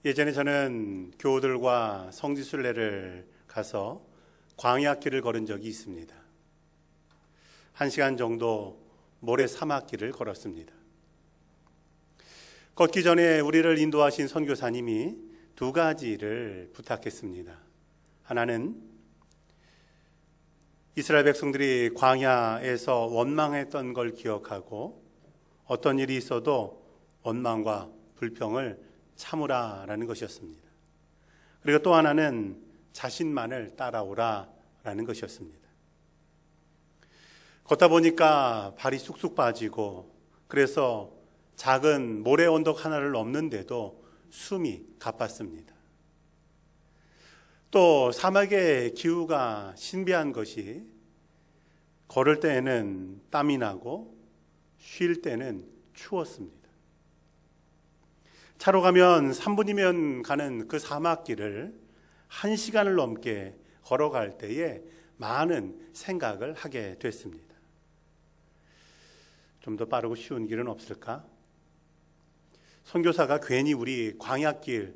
예전에 저는 교우들과 성지순례를 가서 광야길을 걸은 적이 있습니다. 1시간 정도 모래 사막길을 걸었습니다. 걷기 전에 우리를 인도하신 선교사님이 두 가지를 부탁했습니다. 하나는 이스라엘 백성들이 광야에서 원망했던 걸 기억하고 어떤 일이 있어도 원망과 불평을 참으라라는 것이었습니다. 그리고 또 하나는 자신만을 따라오라라는 것이었습니다. 걷다 보니까 발이 쑥쑥 빠지고 그래서 작은 모래 언덕 하나를 넘는데도 숨이 가빴습니다. 또 사막의 기후가 신비한 것이 걸을 때에는 땀이 나고 쉴 때는 추웠습니다. 차로 가면 3분이면 가는 그 사막길을 1시간을 넘게 걸어갈 때에 많은 생각을 하게 됐습니다. 좀 더 빠르고 쉬운 길은 없을까? 선교사가 괜히 우리 광야길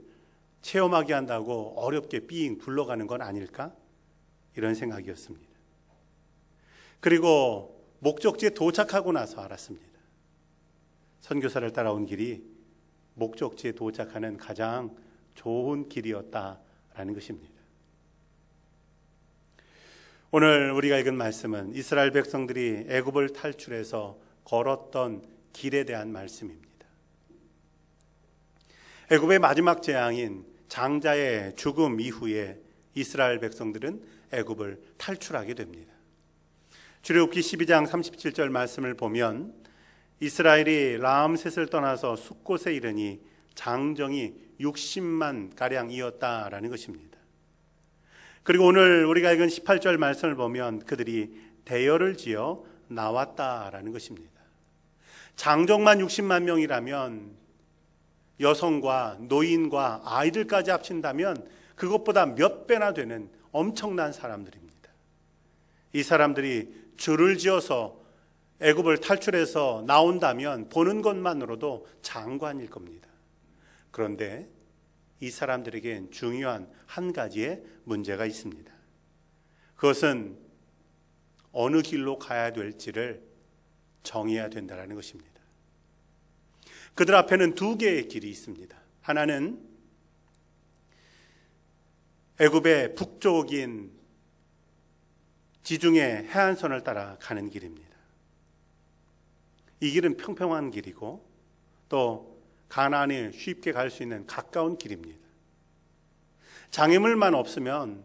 체험하게 한다고 어렵게 삥 둘러가는 건 아닐까? 이런 생각이었습니다. 그리고 목적지에 도착하고 나서 알았습니다. 선교사를 따라온 길이 목적지에 도착하는 가장 좋은 길이었다라는 것입니다. 오늘 우리가 읽은 말씀은 이스라엘 백성들이 애굽을 탈출해서 걸었던 길에 대한 말씀입니다. 애굽의 마지막 재앙인 장자의 죽음 이후에 이스라엘 백성들은 애굽을 탈출하게 됩니다. 출애굽기 12장 37절 말씀을 보면 이스라엘이 라암셋을 떠나서 숫곳에 이르니 장정이 60만 가량이었다라는 것입니다. 그리고 오늘 우리가 읽은 18절 말씀을 보면 그들이 대열을 지어 나왔다라는 것입니다. 장정만 60만 명이라면 여성과 노인과 아이들까지 합친다면 그것보다 몇 배나 되는 엄청난 사람들입니다. 이 사람들이 줄을 지어서 애굽을 탈출해서 나온다면 보는 것만으로도 장관일 겁니다. 그런데 이 사람들에겐 중요한 한 가지의 문제가 있습니다. 그것은 어느 길로 가야 될지를 정해야 된다는 것입니다. 그들 앞에는 두 개의 길이 있습니다. 하나는 애굽의 북쪽인 지중해 해안선을 따라 가는 길입니다. 이 길은 평평한 길이고 또 가나안에 쉽게 갈 수 있는 가까운 길입니다. 장애물만 없으면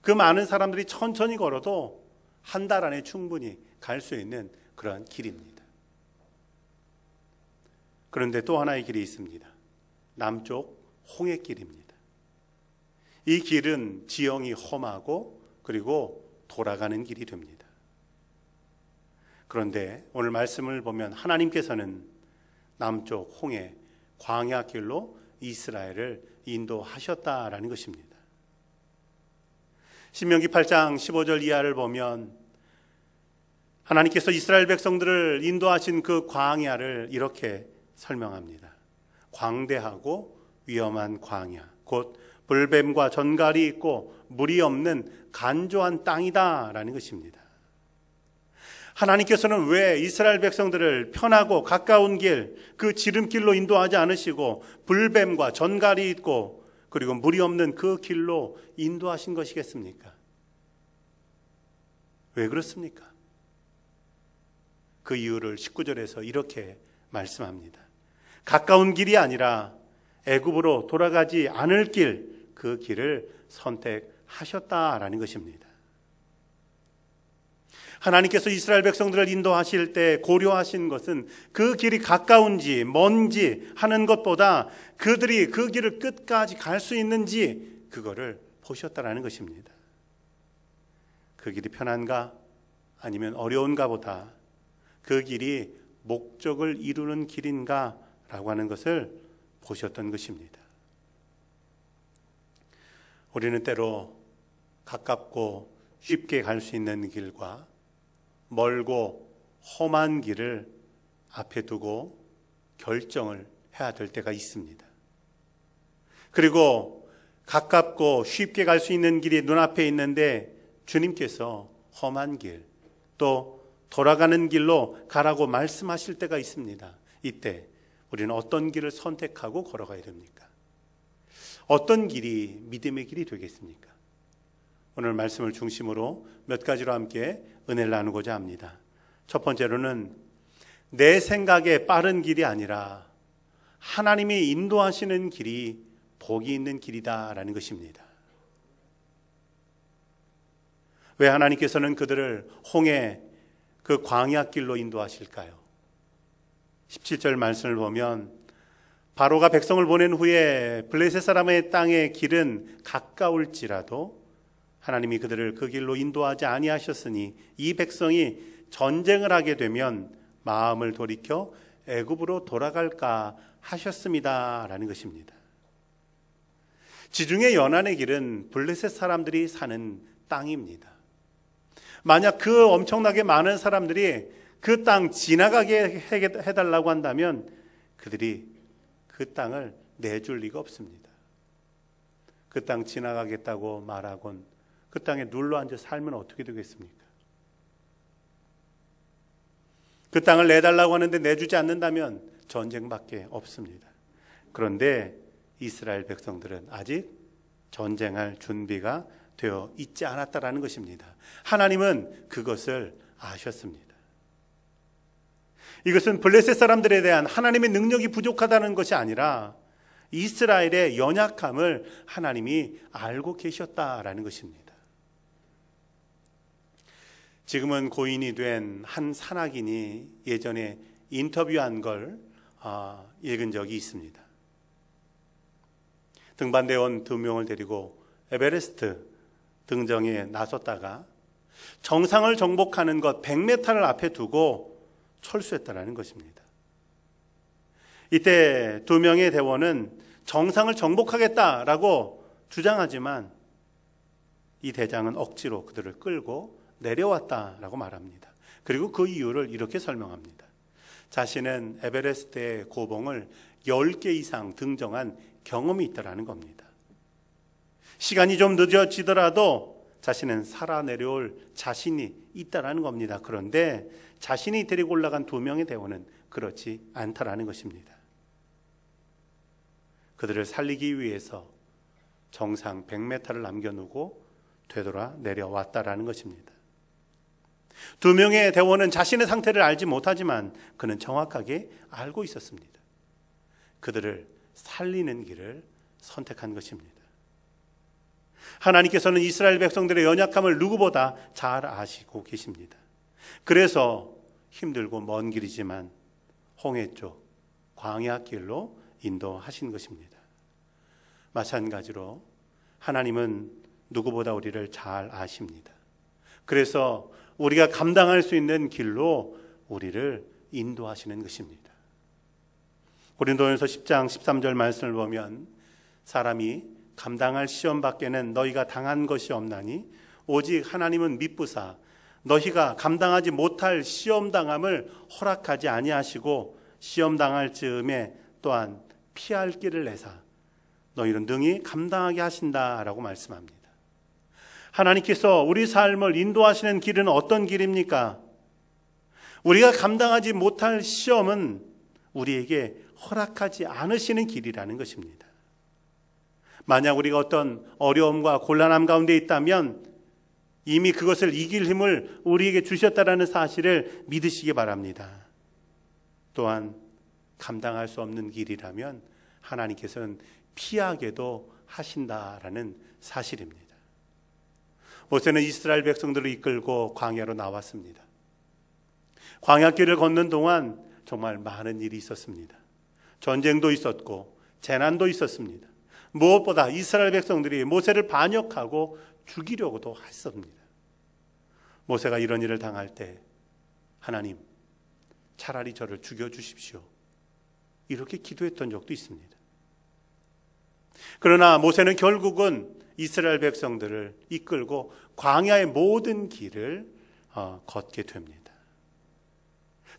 그 많은 사람들이 천천히 걸어도 한 달 안에 충분히 갈 수 있는 그러한 길입니다. 그런데 또 하나의 길이 있습니다. 남쪽 홍해길입니다. 이 길은 지형이 험하고 그리고 돌아가는 길이 됩니다. 그런데 오늘 말씀을 보면 하나님께서는 남쪽 홍해 광야길로 이스라엘을 인도하셨다라는 것입니다. 신명기 8장 15절 이하를 보면 하나님께서 이스라엘 백성들을 인도하신 그 광야를 이렇게 설명합니다. 광대하고 위험한 광야, 곧 불뱀과 전갈이 있고 물이 없는 간조한 땅이다 라는 것입니다. 하나님께서는 왜 이스라엘 백성들을 편하고 가까운 길, 그 지름길로 인도하지 않으시고 불뱀과 전갈이 있고 그리고 물이 없는 그 길로 인도하신 것이겠습니까? 왜 그렇습니까? 그 이유를 19절에서 이렇게 말씀합니다. 가까운 길이 아니라 애굽으로 돌아가지 않을 길, 그 길을 선택하셨다라는 것입니다. 하나님께서 이스라엘 백성들을 인도하실 때 고려하신 것은 그 길이 가까운지 먼지 하는 것보다 그들이 그 길을 끝까지 갈 수 있는지 그거를 보셨다라는 것입니다. 그 길이 편한가 아니면 어려운가 보다 그 길이 목적을 이루는 길인가 라고 하는 것을 보셨던 것입니다. 우리는 때로 가깝고 쉽게 갈 수 있는 길과 멀고 험한 길을 앞에 두고 결정을 해야 될 때가 있습니다. 그리고 가깝고 쉽게 갈 수 있는 길이 눈앞에 있는데 주님께서 험한 길, 또 돌아가는 길로 가라고 말씀하실 때가 있습니다. 이때 우리는 어떤 길을 선택하고 걸어가야 됩니까? 어떤 길이 믿음의 길이 되겠습니까? 오늘 말씀을 중심으로 몇 가지로 함께 은혜를 나누고자 합니다. 첫 번째로는 내 생각의 빠른 길이 아니라 하나님이 인도하시는 길이 복이 있는 길이다라는 것입니다. 왜 하나님께서는 그들을 홍해 그 광야 길로 인도하실까요? 17절 말씀을 보면 바로가 백성을 보낸 후에 블레셋 사람의 땅의 길은 가까울지라도 하나님이 그들을 그 길로 인도하지 아니하셨으니 이 백성이 전쟁을 하게 되면 마음을 돌이켜 애굽으로 돌아갈까 하셨습니다라는 것입니다. 지중해 연안의 길은 블레셋 사람들이 사는 땅입니다. 만약 그 엄청나게 많은 사람들이 그 땅 지나가게 해달라고 한다면 그들이 그 땅을 내줄 리가 없습니다. 그 땅 지나가겠다고 말하곤 그 땅에 눌러 앉아 살면 어떻게 되겠습니까? 그 땅을 내달라고 하는데 내주지 않는다면 전쟁밖에 없습니다. 그런데 이스라엘 백성들은 아직 전쟁할 준비가 되어 있지 않았다라는 것입니다. 하나님은 그것을 아셨습니다. 이것은 블레셋 사람들에 대한 하나님의 능력이 부족하다는 것이 아니라 이스라엘의 연약함을 하나님이 알고 계셨다라는 것입니다. 지금은 고인이 된 한 산악인이 예전에 인터뷰한 걸 읽은 적이 있습니다. 등반대원 2명을 데리고 에베레스트 등정에 나섰다가 정상을 정복하는 것 100m를 앞에 두고 철수했다라는 것입니다. 이때 2명의 대원은 정상을 정복하겠다라고 주장하지만 이 대장은 억지로 그들을 끌고 내려왔다라고 말합니다. 그리고 그 이유를 이렇게 설명합니다. 자신은 에베레스트의 고봉을 10개 이상 등정한 경험이 있다라는 겁니다. 시간이 좀 늦어지더라도 자신은 살아 내려올 자신이 있다라는 겁니다. 그런데 자신이 데리고 올라간 2명의 대원은 그렇지 않다라는 것입니다. 그들을 살리기 위해서 정상 100m를 남겨놓고 되돌아 내려왔다라는 것입니다. 2명의 대원은 자신의 상태를 알지 못하지만 그는 정확하게 알고 있었습니다. 그들을 살리는 길을 선택한 것입니다. 하나님께서는 이스라엘 백성들의 연약함을 누구보다 잘 아시고 계십니다. 그래서 힘들고 먼 길이지만 홍해 쪽 광야 길로 인도하신 것입니다. 마찬가지로 하나님은 누구보다 우리를 잘 아십니다. 그래서 우리가 감당할 수 있는 길로 우리를 인도하시는 것입니다. 고린도전서 10장 13절 말씀을 보면 사람이 감당할 시험 밖에는 너희가 당한 것이 없나니 오직 하나님은 미쁘사 너희가 감당하지 못할 시험 당함을 허락하지 아니하시고 시험 당할 즈음에 또한 피할 길을 내사 너희는 능히 감당하게 하신다라고 말씀합니다. 하나님께서 우리 삶을 인도하시는 길은 어떤 길입니까? 우리가 감당하지 못할 시험은 우리에게 허락하지 않으시는 길이라는 것입니다. 만약 우리가 어떤 어려움과 곤란함 가운데 있다면 이미 그것을 이길 힘을 우리에게 주셨다라는 사실을 믿으시기 바랍니다. 또한 감당할 수 없는 길이라면 하나님께서는 피하게도 하신다라는 사실입니다. 모세는 이스라엘 백성들을 이끌고 광야로 나왔습니다. 광야길을 걷는 동안 정말 많은 일이 있었습니다. 전쟁도 있었고 재난도 있었습니다. 무엇보다 이스라엘 백성들이 모세를 반역하고 죽이려고도 했습니다. 모세가 이런 일을 당할 때 하나님 차라리 저를 죽여주십시오 이렇게 기도했던 적도 있습니다. 그러나 모세는 결국은 이스라엘 백성들을 이끌고 광야의 모든 길을 걷게 됩니다.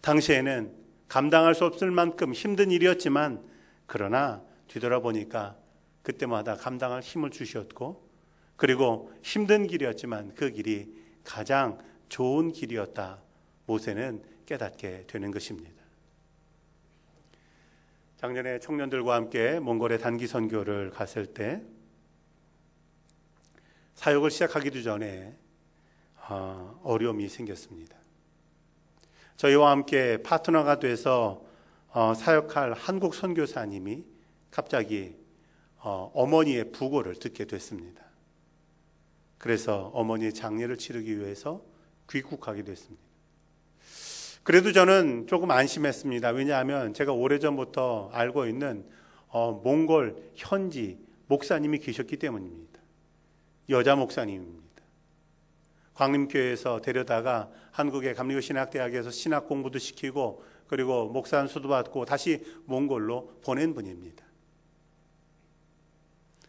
당시에는 감당할 수 없을 만큼 힘든 일이었지만 그러나 뒤돌아보니까 그때마다 감당할 힘을 주셨고, 그리고 힘든 길이었지만 그 길이 가장 좋은 길이었다, 모세는 깨닫게 되는 것입니다. 작년에 청년들과 함께 몽골에 단기 선교를 갔을 때 사역을 시작하기도 전에 어려움이 생겼습니다. 저희와 함께 파트너가 돼서 사역할 한국 선교사님이 갑자기 어머니의 부고를 듣게 됐습니다. 그래서 어머니의 장례를 치르기 위해서 귀국하게 됐습니다. 그래도 저는 조금 안심했습니다. 왜냐하면 제가 오래전부터 알고 있는 몽골 현지 목사님이 계셨기 때문입니다. 여자 목사님입니다. 광림교회에서 데려다가 한국의 감리교신학대학에서 신학 공부도 시키고, 그리고 목사 안수도 받고 다시 몽골로 보낸 분입니다.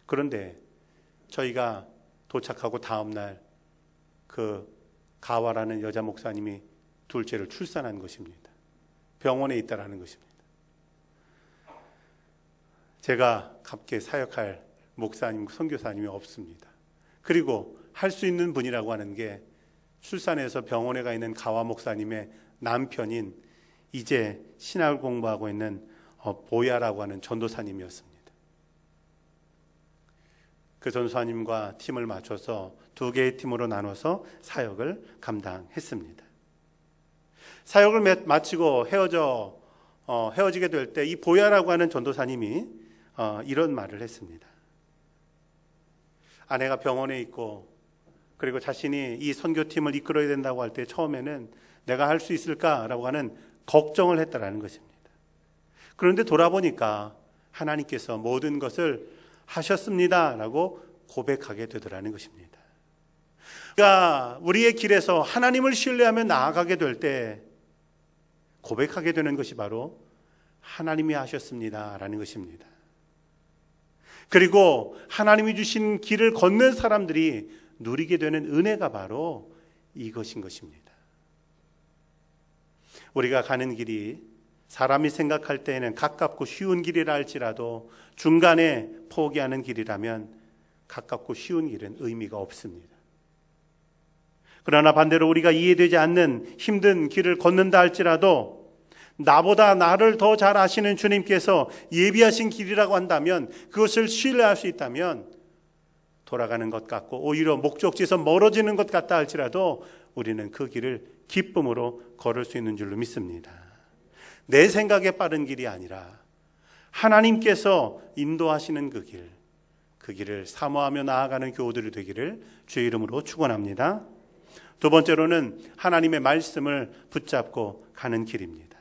그런데 저희가 도착하고 다음날 그 가와라는 여자 목사님이 둘째를 출산한 것입니다. 병원에 있다라는 것입니다. 제가 함께 사역할 목사님, 선교사님이 없습니다. 그리고 할 수 있는 분이라고 하는 게 출산해서 병원에 가 있는 가와 목사님의 남편인 이제 신학을 공부하고 있는 보야라고 하는 전도사님이었습니다. 그 전도사님과 팀을 맞춰서 2개의 팀으로 나눠서 사역을 감당했습니다. 사역을 마치고 헤어지게 될 때 이 보야라고 하는 전도사님이 이런 말을 했습니다. 아내가 병원에 있고, 그리고 자신이 이 선교팀을 이끌어야 된다고 할 때 처음에는 내가 할 수 있을까라고 하는 걱정을 했다라는 것입니다. 그런데 돌아보니까 하나님께서 모든 것을 하셨습니다라고 고백하게 되더라는 것입니다. 그러니까 우리의 길에서 하나님을 신뢰하며 나아가게 될 때 고백하게 되는 것이 바로 하나님이 하셨습니다라는 것입니다. 그리고 하나님이 주신 길을 걷는 사람들이 누리게 되는 은혜가 바로 이것인 것입니다. 우리가 가는 길이 사람이 생각할 때에는 가깝고 쉬운 길이라 할지라도 중간에 포기하는 길이라면 가깝고 쉬운 길은 의미가 없습니다. 그러나 반대로 우리가 이해되지 않는 힘든 길을 걷는다 할지라도 나보다 나를 더 잘 아시는 주님께서 예비하신 길이라고 한다면, 그것을 신뢰할 수 있다면 돌아가는 것 같고 오히려 목적지에서 멀어지는 것 같다 할지라도 우리는 그 길을 기쁨으로 걸을 수 있는 줄로 믿습니다. 내 생각에 빠른 길이 아니라 하나님께서 인도하시는 그 길을 사모하며 나아가는 교우들이 되기를 주의 이름으로 축원합니다. 두 번째로는 하나님의 말씀을 붙잡고 가는 길입니다.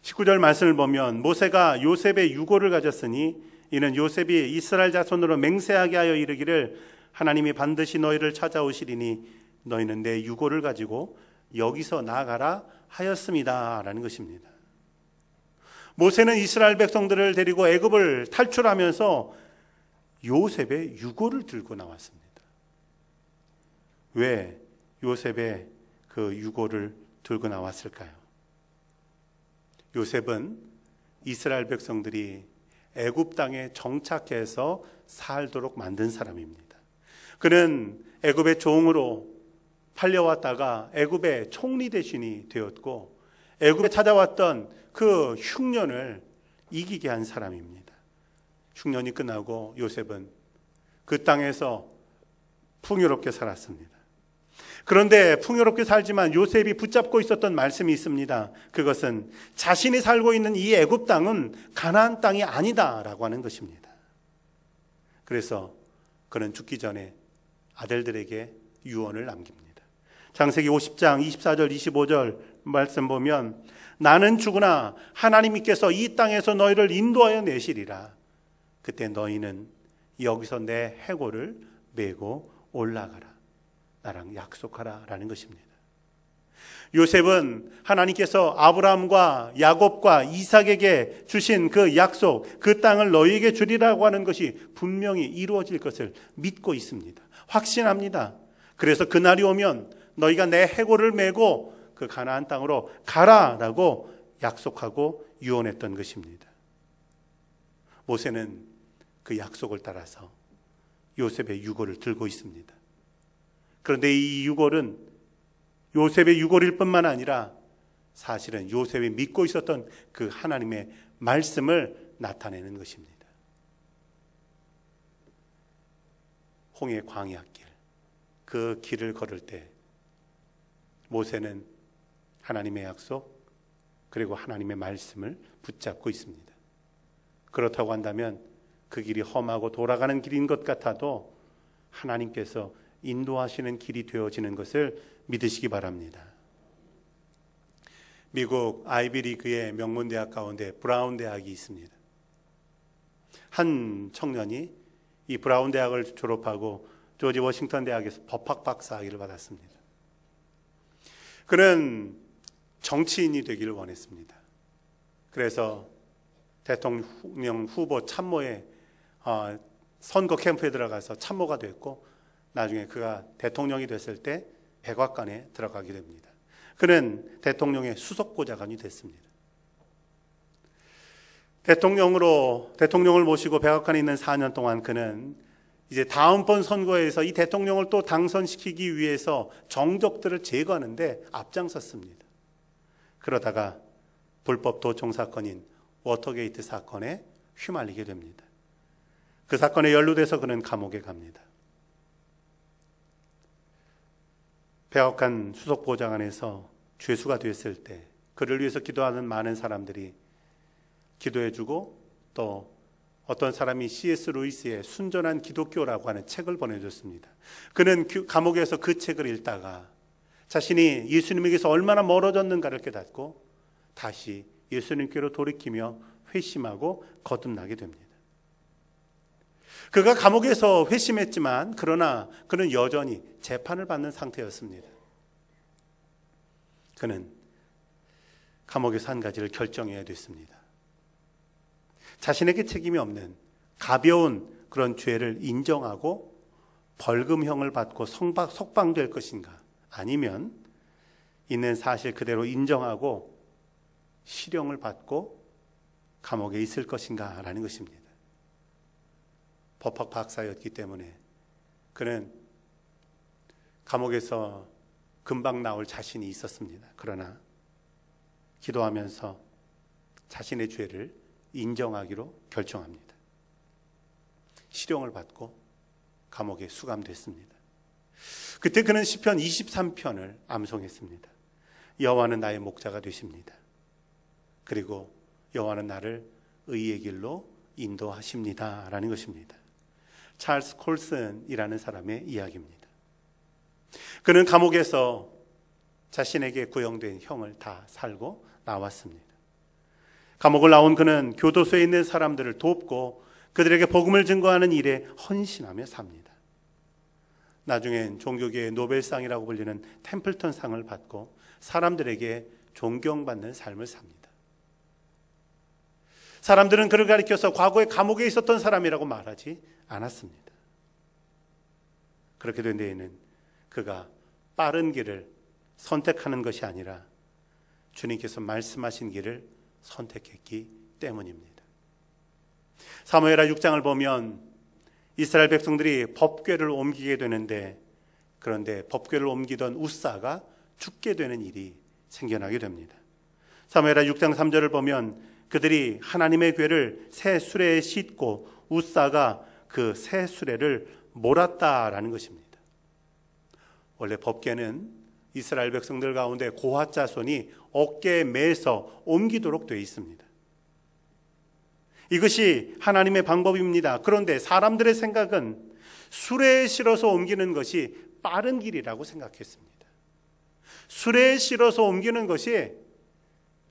19절 말씀을 보면 모세가 요셉의 유고를 가졌으니 이는 요셉이 이스라엘 자손으로 맹세하게 하여 이르기를 하나님이 반드시 너희를 찾아오시리니 너희는 내 유고를 가지고 여기서 나아가라 하였습니다 라는 것입니다. 모세는 이스라엘 백성들을 데리고 애굽을 탈출하면서 요셉의 유고를 들고 나왔습니다. 왜 요셉의 그 유고를 들고 나왔을까요? 요셉은 이스라엘 백성들이 애굽 땅에 정착해서 살도록 만든 사람입니다. 그는 애굽의 종으로 팔려왔다가 애굽의 총리 대신이 되었고 애굽에 찾아왔던 그 흉년을 이기게 한 사람입니다. 흉년이 끝나고 요셉은 그 땅에서 풍요롭게 살았습니다. 그런데 풍요롭게 살지만 요셉이 붙잡고 있었던 말씀이 있습니다. 그것은 자신이 살고 있는 이 애굽 땅은 가나안 땅이 아니다라고 하는 것입니다. 그래서 그는 죽기 전에 아들들에게 유언을 남깁니다. 창세기 50장 24절 25절 말씀 보면 나는 죽으나 하나님께서 이 땅에서 너희를 인도하여 내시리라. 그때 너희는 여기서 내 해골을 메고 올라가라. 나랑 약속하라 라는 것입니다. 요셉은 하나님께서 아브라함과 야곱과 이삭에게 주신 그 약속, 그 땅을 너희에게 주리라고 하는 것이 분명히 이루어질 것을 믿고 있습니다. 확신합니다. 그래서 그날이 오면 너희가 내 해골을 메고 그 가나안 땅으로 가라라고 약속하고 유언했던 것입니다. 모세는 그 약속을 따라서 요셉의 유골을 들고 있습니다. 그런데 이 유골은 요셉의 유골일 뿐만 아니라 사실은 요셉이 믿고 있었던 그 하나님의 말씀을 나타내는 것입니다. 홍해 광야길, 그 길을 걸을 때 모세는 하나님의 약속 그리고 하나님의 말씀을 붙잡고 있습니다. 그렇다고 한다면 그 길이 험하고 돌아가는 길인 것 같아도 하나님께서 인도하시는 길이 되어지는 것을 믿으시기 바랍니다. 미국 아이비리그의 명문대학 가운데 브라운 대학이 있습니다. 한 청년이 이 브라운 대학을 졸업하고 조지 워싱턴 대학에서 법학 박사학위를 받았습니다. 그는 정치인이 되기를 원했습니다. 그래서 대통령 후보 참모에 선거 캠프에 들어가서 참모가 됐고 나중에 그가 대통령이 됐을 때 백악관에 들어가게 됩니다. 그는 대통령의 수석보좌관이 됐습니다. 대통령을 모시고 백악관에 있는 4년 동안 그는 이제 다음번 선거에서 이 대통령을 또 당선시키기 위해서 정적들을 제거하는데 앞장섰습니다. 그러다가 불법 도청 사건인 워터게이트 사건에 휘말리게 됩니다. 그 사건에 연루돼서 그는 감옥에 갑니다. 백악관 수석보좌관에서 죄수가 됐을 때 그를 위해서 기도하는 많은 사람들이 기도해주고 또 어떤 사람이 C.S. 루이스의 순전한 기독교라고 하는 책을 보내줬습니다. 그는 감옥에서 그 책을 읽다가 자신이 예수님에게서 얼마나 멀어졌는가를 깨닫고 다시 예수님께로 돌이키며 회심하고 거듭나게 됩니다. 그가 감옥에서 회심했지만 그러나 그는 여전히 재판을 받는 상태였습니다. 그는 감옥에서 한 가지를 결정해야 됐습니다. 자신에게 책임이 없는 가벼운 그런 죄를 인정하고 벌금형을 받고 석방될 것인가, 아니면 있는 사실 그대로 인정하고 실형을 받고 감옥에 있을 것인가 라는 것입니다. 법학 박사였기 때문에 그는 감옥에서 금방 나올 자신이 있었습니다. 그러나 기도하면서 자신의 죄를 인정하기로 결정합니다. 실형을 받고 감옥에 수감됐습니다. 그때 그는 시편 23편을 암송했습니다. 여호와는 나의 목자가 되십니다. 그리고 여호와는 나를 의의 길로 인도하십니다 라는 것입니다. 찰스 콜슨이라는 사람의 이야기입니다. 그는 감옥에서 자신에게 구형된 형을 다 살고 나왔습니다. 감옥을 나온 그는 교도소에 있는 사람들을 돕고 그들에게 복음을 증거하는 일에 헌신하며 삽니다. 나중엔 종교계의 노벨상이라고 불리는 템플턴 상을 받고 사람들에게 존경받는 삶을 삽니다. 사람들은 그를 가리켜서 과거에 감옥에 있었던 사람이라고 말하지 않았습니다. 그렇게 된 데에는 그가 빠른 길을 선택하는 것이 아니라 주님께서 말씀하신 길을 선택했기 때문입니다. 사무엘하 6장을 보면 이스라엘 백성들이 법궤를 옮기게 되는데, 그런데 법궤를 옮기던 우사가 죽게 되는 일이 생겨나게 됩니다. 사무엘하 6장 3절을 보면 그들이 하나님의 궤를 새 수레에 싣고 우사가 그 새 수레를 몰았다라는 것입니다. 원래 법궤는 이스라엘 백성들 가운데 고핫 자손이 어깨에 매서 옮기도록 되어 있습니다. 이것이 하나님의 방법입니다. 그런데 사람들의 생각은 수레에 실어서 옮기는 것이 빠른 길이라고 생각했습니다. 수레에 실어서 옮기는 것이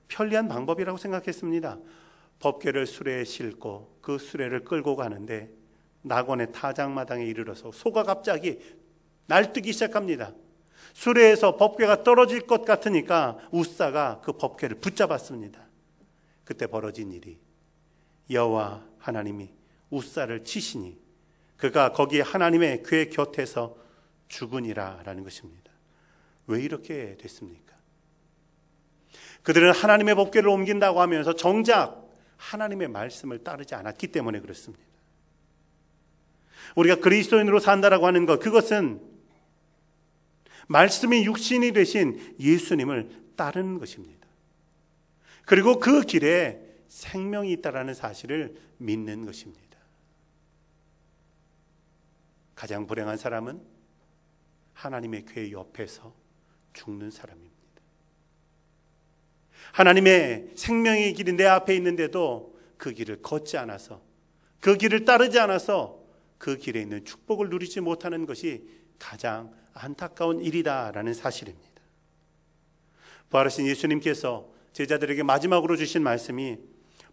편리한 방법이라고 생각했습니다. 법궤를 수레에 싣고 그 수레를 끌고 가는데 낙원의 타작마당에 이르러서 소가 갑자기 날뛰기 시작합니다. 수레에서 법궤가 떨어질 것 같으니까 우사가 그 법궤를 붙잡았습니다. 그때 벌어진 일이 여호와 하나님이 우사를 치시니 그가 거기 하나님의 궤 곁에서 죽으니라 라는 것입니다. 왜 이렇게 됐습니까? 그들은 하나님의 법궤를 옮긴다고 하면서 정작 하나님의 말씀을 따르지 않았기 때문에 그렇습니다. 우리가 그리스도인으로 산다라고 하는 것, 그것은 말씀이 육신이 되신 예수님을 따르는 것입니다. 그리고 그 길에 생명이 있다라는 사실을 믿는 것입니다. 가장 불행한 사람은 하나님의 궤 옆에서 죽는 사람입니다. 하나님의 생명의 길이 내 앞에 있는데도 그 길을 걷지 않아서, 그 길을 따르지 않아서 그 길에 있는 축복을 누리지 못하는 것이 가장 안타까운 일이다라는 사실입니다. 부활하신 예수님께서 제자들에게 마지막으로 주신 말씀이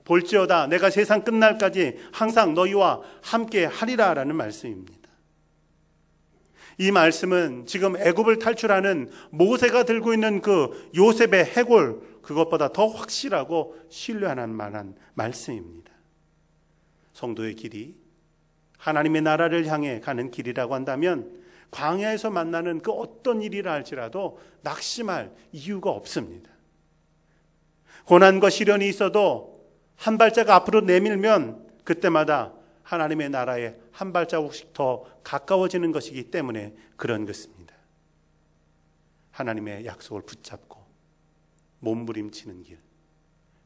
볼지어다 내가 세상 끝날까지 항상 너희와 함께 하리라 라는 말씀입니다. 이 말씀은 지금 애굽을 탈출하는 모세가 들고 있는 그 요셉의 해골, 그것보다 더 확실하고 신뢰할 만한 말씀입니다. 성도의 길이 하나님의 나라를 향해 가는 길이라고 한다면 광야에서 만나는 그 어떤 일이라 할지라도 낙심할 이유가 없습니다. 고난과 시련이 있어도 한 발자국 앞으로 내밀면 그때마다 하나님의 나라에 한 발자국씩 더 가까워지는 것이기 때문에 그런 것입니다. 하나님의 약속을 붙잡고 몸부림치는 길,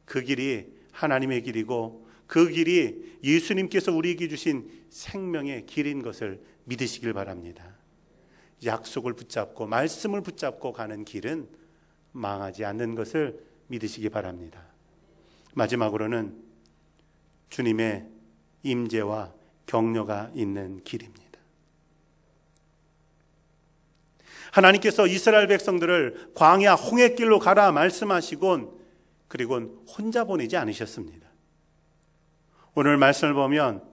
그 길이 하나님의 길이고 그 길이 예수님께서 우리에게 주신 생명의 길인 것을 믿으시길 바랍니다. 약속을 붙잡고 말씀을 붙잡고 가는 길은 망하지 않는 것을 믿으시기 바랍니다. 마지막으로는 주님의 임재와 격려가 있는 길입니다. 하나님께서 이스라엘 백성들을 광야 홍해길로 가라 말씀하시곤 그리고는 혼자 보내지 않으셨습니다. 오늘 말씀을 보면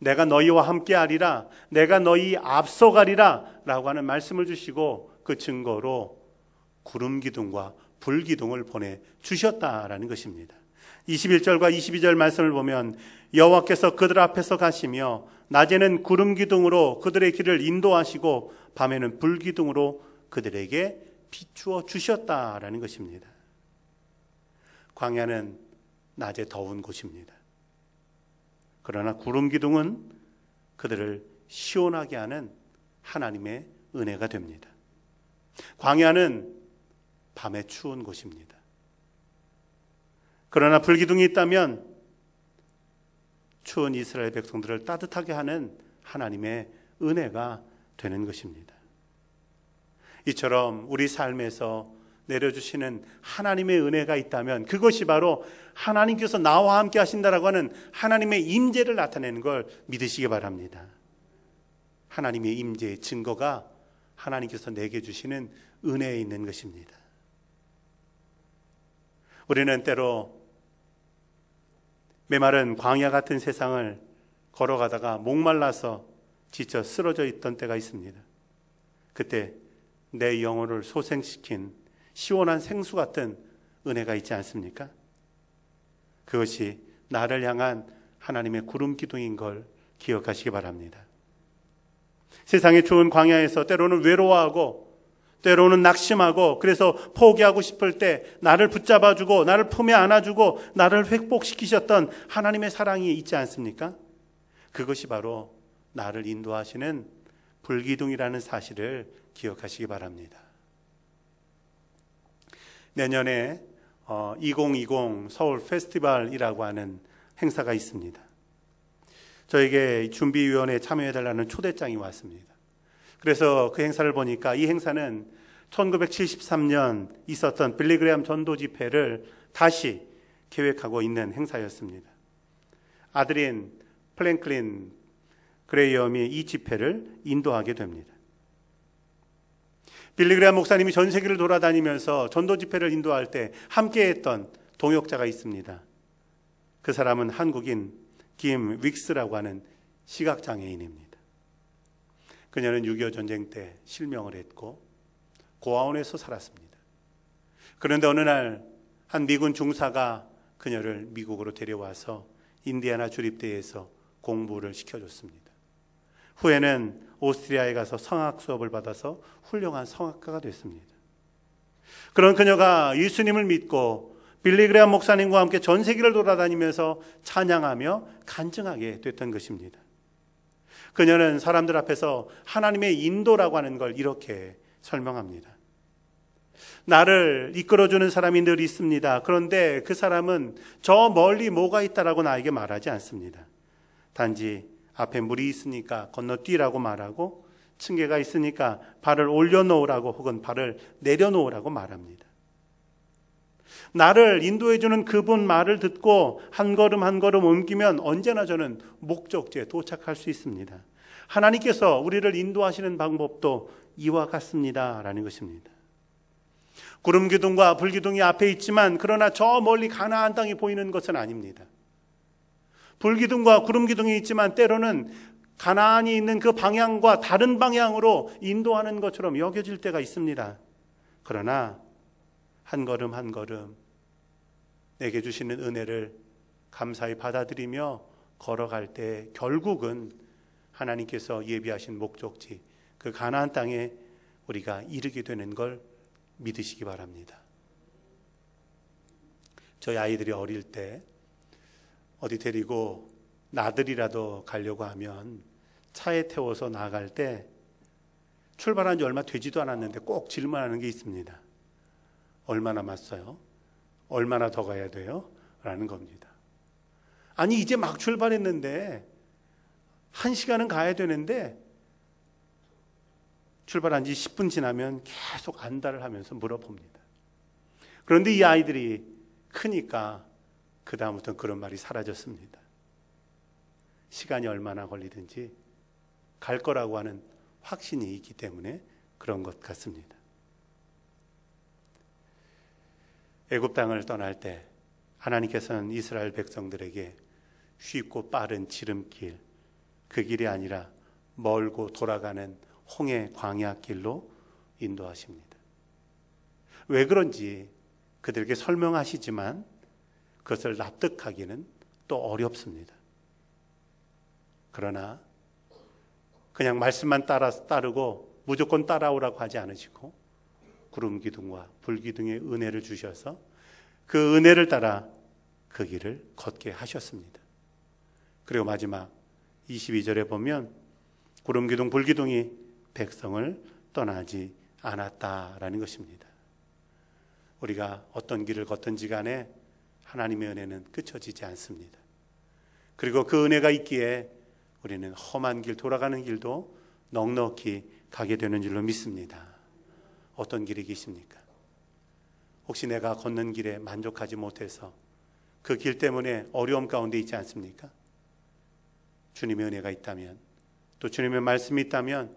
내가 너희와 함께 하리라, 내가 너희 앞서가리라 라고 하는 말씀을 주시고 그 증거로 구름 기둥과 불 기둥을 보내주셨다라는 것입니다. 21절과 22절 말씀을 보면 여호와께서 그들 앞에서 가시며 낮에는 구름 기둥으로 그들의 길을 인도하시고 밤에는 불 기둥으로 그들에게 비추어 주셨다라는 것입니다. 광야는 낮에 더운 곳입니다. 그러나 구름 기둥은 그들을 시원하게 하는 하나님의 은혜가 됩니다. 광야는 밤에 추운 곳입니다. 그러나 불기둥이 있다면 추운 이스라엘 백성들을 따뜻하게 하는 하나님의 은혜가 되는 것입니다. 이처럼 우리 삶에서 내려주시는 하나님의 은혜가 있다면 그것이 바로 하나님께서 나와 함께 하신다라고 하는 하나님의 임재를 나타내는 걸 믿으시기 바랍니다. 하나님의 임재의 증거가 하나님께서 내게 주시는 은혜에 있는 것입니다. 우리는 때로 메마른 광야 같은 세상을 걸어가다가 목말라서 지쳐 쓰러져 있던 때가 있습니다. 그때 내 영혼을 소생시킨 시원한 생수 같은 은혜가 있지 않습니까? 그것이 나를 향한 하나님의 구름 기둥인 걸 기억하시기 바랍니다. 세상의 좋은 광야에서 때로는 외로워하고 때로는 낙심하고 그래서 포기하고 싶을 때 나를 붙잡아주고 나를 품에 안아주고 나를 회복시키셨던 하나님의 사랑이 있지 않습니까? 그것이 바로 나를 인도하시는 불기둥이라는 사실을 기억하시기 바랍니다. 내년에 2020 서울 페스티벌이라고 하는 행사가 있습니다. 저에게 준비위원회에 참여해달라는 초대장이 왔습니다. 그래서 그 행사를 보니까 이 행사는 1973년 있었던 빌리그레암 전도 집회를 다시 계획하고 있는 행사였습니다. 아들인 플랭클린 그레이엄이 이 집회를 인도하게 됩니다. 빌리그레암 목사님이 전 세계를 돌아다니면서 전도 집회를 인도할 때 함께했던 동역자가 있습니다. 그 사람은 한국인 김 윅스라고 하는 시각장애인입니다. 그녀는 6.25 전쟁 때 실명을 했고 고아원에서 살았습니다. 그런데 어느 날 한 미군 중사가 그녀를 미국으로 데려와서 인디애나 주립대에서 공부를 시켜줬습니다. 후에는 오스트리아에 가서 성악 수업을 받아서 훌륭한 성악가가 됐습니다. 그런 그녀가 예수님을 믿고 빌리 그레이엄 목사님과 함께 전 세계를 돌아다니면서 찬양하며 간증하게 됐던 것입니다. 그녀는 사람들 앞에서 하나님의 인도라고 하는 걸 이렇게 설명합니다. 나를 이끌어주는 사람이 늘 있습니다. 그런데 그 사람은 저 멀리 뭐가 있다라고 나에게 말하지 않습니다. 단지 앞에 물이 있으니까 건너뛰라고 말하고, 층계가 있으니까 발을 올려놓으라고 혹은 발을 내려놓으라고 말합니다. 나를 인도해주는 그분 말을 듣고 한 걸음 한 걸음 옮기면 언제나 저는 목적지에 도착할 수 있습니다. 하나님께서 우리를 인도하시는 방법도 이와 같습니다 라는 것입니다. 구름 기둥과 불 기둥이 앞에 있지만 그러나 저 멀리 가나안 땅이 보이는 것은 아닙니다. 불 기둥과 구름 기둥이 있지만 때로는 가나안이 있는 그 방향과 다른 방향으로 인도하는 것처럼 여겨질 때가 있습니다. 그러나 한 걸음 한 걸음 내게 주시는 은혜를 감사히 받아들이며 걸어갈 때 결국은 하나님께서 예비하신 목적지, 그 가나안 땅에 우리가 이르게 되는 걸 믿으시기 바랍니다. 저희 아이들이 어릴 때 어디 데리고 나들이라도 가려고 하면 차에 태워서 나갈 때 출발한 지 얼마 되지도 않았는데 꼭 질문하는 게 있습니다. 얼마 남았어요? 얼마나 더 가야 돼요? 라는 겁니다. 아니 이제 막 출발했는데 1시간은 가야 되는데 출발한 지 10분 지나면 계속 안달을 하면서 물어봅니다. 그런데 이 아이들이 크니까 그 다음부터는 그런 말이 사라졌습니다. 시간이 얼마나 걸리든지 갈 거라고 하는 확신이 있기 때문에 그런 것 같습니다. 애굽 땅을 떠날 때 하나님께서는 이스라엘 백성들에게 쉽고 빠른 지름길, 그 길이 아니라 멀고 돌아가는 홍해 광야 길로 인도하십니다. 왜 그런지 그들에게 설명하시지만 그것을 납득하기는 또 어렵습니다. 그러나 그냥 말씀만 따르고 무조건 따라오라고 하지 않으시고 구름 기둥과 불 기둥의 은혜를 주셔서 그 은혜를 따라 그 길을 걷게 하셨습니다. 그리고 마지막 22절에 보면 구름 기둥 불 기둥이 백성을 떠나지 않았다라는 것입니다. 우리가 어떤 길을 걷든지 간에 하나님의 은혜는 끝쳐지지 않습니다. 그리고 그 은혜가 있기에 우리는 험한 길, 돌아가는 길도 넉넉히 가게 되는 줄로 믿습니다. 어떤 길이 계십니까? 혹시 내가 걷는 길에 만족하지 못해서 그 길 때문에 어려움 가운데 있지 않습니까? 주님의 은혜가 있다면, 또 주님의 말씀이 있다면,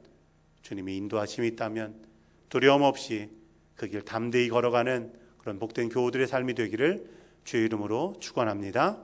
주님의 인도하심이 있다면 두려움 없이 그 길 담대히 걸어가는 그런 복된 교우들의 삶이 되기를 주의 이름으로 축원합니다.